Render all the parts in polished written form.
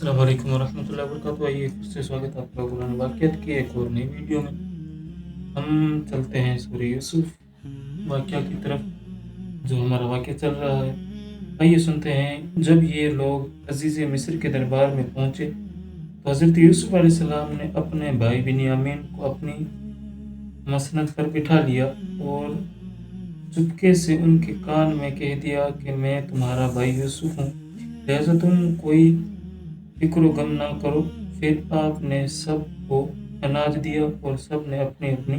अस्सलाम वालेकुम वरहमतुल्लाहि वबरकातुहू। आइए फिर से स्वागत है आपका कुरान वाक़ियात की एक और नई वीडियो में। हम चलते हैं सूरह यूसुफ वाक़या की तरफ, जो हमारा वाक़या चल रहा है। आइए सुनते हैं। जब ये लोग अज़ीज़ मिस्र के दरबार में पहुँचे तो हज़रत यूसुफ अलैहिस्सलाम ने अपने भाई बिन्यामीन को अपनी मसनद पर बिठा लिया और चुपके से उनके कान में कह दिया कि मैं तुम्हारा भाई यूसुफ हूँ, लिहाजा तुम कोई फ़िक्र गम ना करो। फिर आपने सबको अनाज दिया और सब ने अपनी अपनी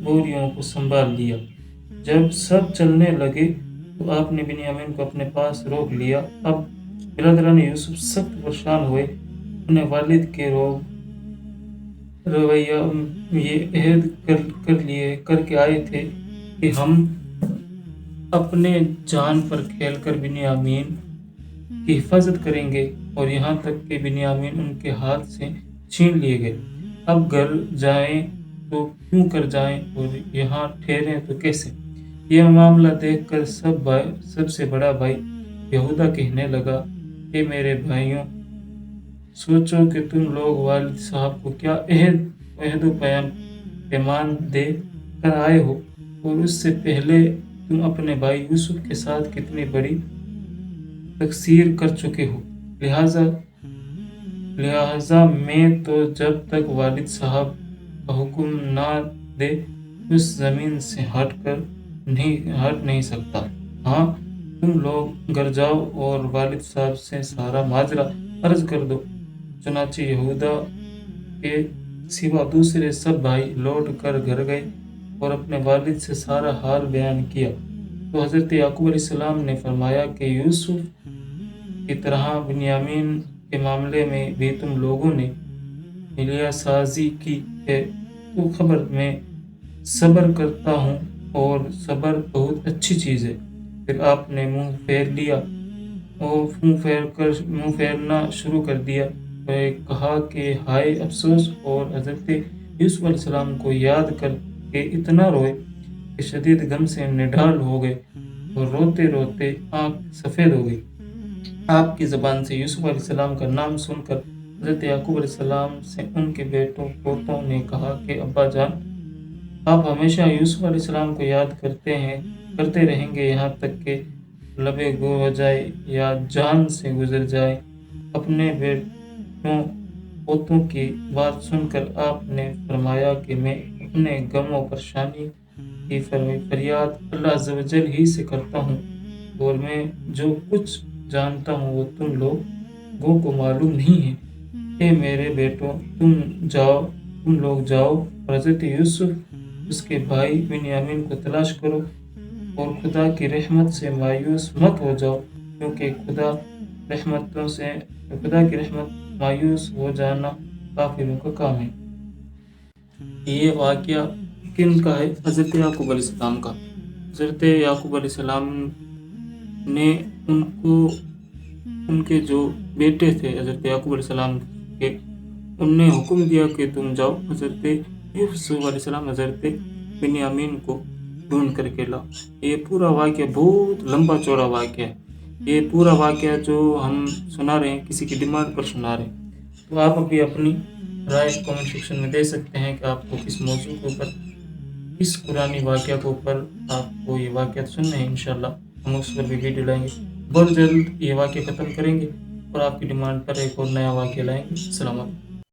बोरियों को संभाल लिया। जब सब चलने लगे तो आपने बिन्यामीन को अपने पास रोक लिया। अब बिरादरान यूसुफ सख्त परेशान हुए। अपने वालिद के रवैया ये अहद करके आए थे कि हम अपने जान पर खेलकर बिन्यामीन की हिफाजत करेंगे, और यहाँ तक कि बिन्यामीन उनके हाथ से छीन लिए गए। अब घर जाएं तो क्यों कर जाएं, और यहाँ ठहरें तो कैसे। यह मामला देखकर सबसे बड़ा भाई यहूदा कहने लगा, हे मेरे भाइयों, सोचो कि तुम लोग वालिद साहब को क्या अहद पैमान दे कर आए हो, और उससे पहले तुम अपने भाई यूसुफ के साथ कितनी बड़ी तकसीर कर चुके हो। लिहाजा मैं तो जब तक वालिद साहब का हुक्म ना दे उस ज़मीन से हट नहीं सकता। हाँ, तुम लोग घर जाओ और वालिद साहब से सारा माजरा अर्ज कर दो। चुनांचे यहूदा के सिवा दूसरे सब भाई लौट कर घर गए और अपने वालिद से सारा हाल बयान किया। तो हज़रत याकूब अलैहिस्सलाम ने फरमाया कि यूसुफ की तरह बिन्यामीन के मामले में भी तुम लोगों ने हिलियासाजी की है, तो खबर मैं सब्र करता हूँ और सब्र बहुत अच्छी चीज़ है। फिर आपने मुंह फेर लिया और मुंह फेरना शुरू कर दिया और कहा कि हाय अफसोस, और हज़रत यूसुफ अलैहिस्सलाम को याद करके इतना रोए कि शदीद गम से निढाल हो गए और रोते रोते आँख सफ़ेद हो गई। आपकी ज़बान से यूसुफ अलैहिस्सलाम का नाम सुनकर हज़रत याकूब अलैहिस्सलाम से उनके पोतों ने कहा कि अब्बा जान, आप हमेशा यूसुफ अलैहिस्सलाम को याद करते रहेंगे, यहाँ तक कि लबे गो हो जाए या जान से गुजर जाए। अपने बेटों पोतों की बात सुनकर आपने फरमाया कि मैं अपने गम और परेशानी की फरियाद अल्लाह अज़्ज़ व जल ही से करता हूँ, और मैं जो कुछ जानता हूँ वो तुम लोगों को मालूम नहीं है। हे मेरे बेटों, तुम लोग जाओ और हज़रत यूसुफ उसके भाई बिन्यामीन को तलाश करो, और खुदा की रहमत से मायूस मत हो जाओ, क्योंकि खुदा की रहमत मायूस हो जाना काफिरों का काम है। ये वाक़या किन का है? हज़रत याकूब अलैहिस्सलाम का। हज़रत याकूब अलैहिस्सलाम ने उनके जो बेटे थे हज़रत याकूब अलैहिस्सलाम के, उनने हुक्म दिया कि तुम जाओ हज़रत यूसुफ अलैहिस्सलाम हज़रत बिन्यामीन को ढूंढ करके लाओ। ये पूरा वाक़या बहुत लंबा चौड़ा वाक़या है। ये पूरा वाक़या जो हम सुना रहे हैं किसी की डिमांड पर सुना रहे हैं। तो आप अभी अपनी राय कमेंट सेक्शन में दे सकते हैं कि आपको किस मौजू के ऊपर, इस पुरानी वाक़या के ऊपर आपको ये वाक़या सुनने हैं। इंशाल्लाह हम उस पर भी वीडियो लाएंगे। बहुत जल्द ये वाक़या ख़त्म करेंगे और आपकी डिमांड पर एक और नया वाक़या लाएंगे। अस्सलाम वालेकुम।